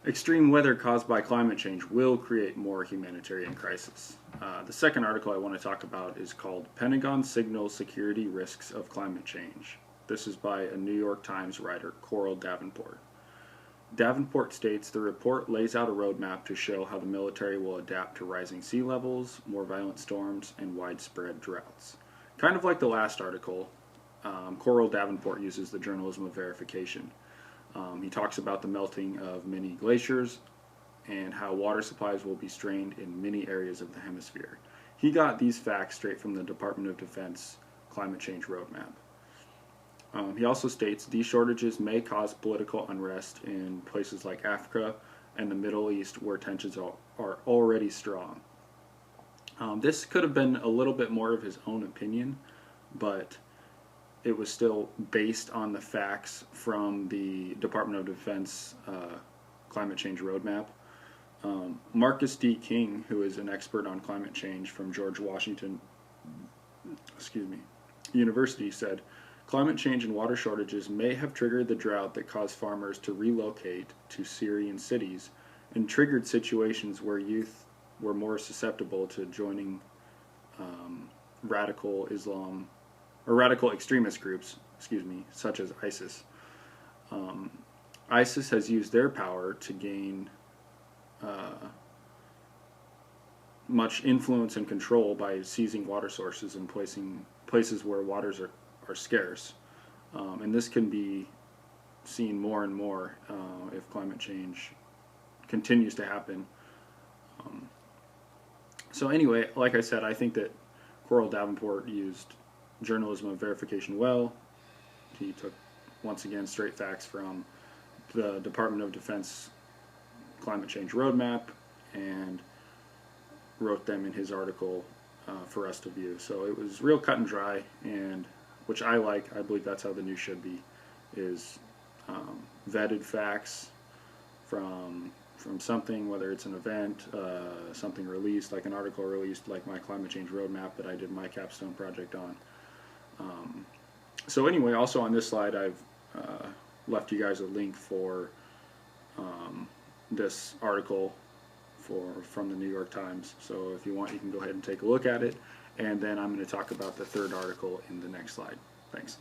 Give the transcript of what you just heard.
Extreme weather caused by climate change will create more humanitarian crisis. The second article I want to talk about is called Pentagon Signals Security Risks of Climate Change. This is by a New York Times writer, Coral Davenport. Davenport states the report lays out a roadmap to show how the military will adapt to rising sea levels, more violent storms, and widespread droughts. Kind of like the last article, Coral Davenport uses the journalism of verification. He talks about the melting of many glaciers and how water supplies will be strained in many areas of the hemisphere. He got these facts straight from the Department of Defense Climate Change Roadmap. He also states these shortages may cause political unrest in places like Africa and the Middle East where tensions are already strong. This could have been a little bit more of his own opinion, but it was still based on the facts from the Department of Defense Climate Change Roadmap. Marcus D. King, who is an expert on climate change from George Washington University, said, climate change and water shortages may have triggered the drought that caused farmers to relocate to Syrian cities and triggered situations where youth were more susceptible to joining radical Islam or radical extremist groups, such as ISIS. ISIS has used their power to gain much influence and control by seizing water sources and placing places where waters are scarce. And this can be seen more and more if climate change continues to happen. So anyway, like I said, I think that Coral Davenport used journalism of verification well. He took, once again, straight facts from the Department of Defense Climate Change Roadmap and wrote them in his article for us to view. So it was real cut and dry, and which I like. I believe that's how the news should be, is vetted facts from something, whether it's an event, something released, like an article released, like my climate change roadmap that I did my capstone project on. So anyway, also on this slide, I've left you guys a link for this article from the New York Times. So if you want, you can go ahead and take a look at it. And then I'm going to talk about the third article in the next slide. Thanks.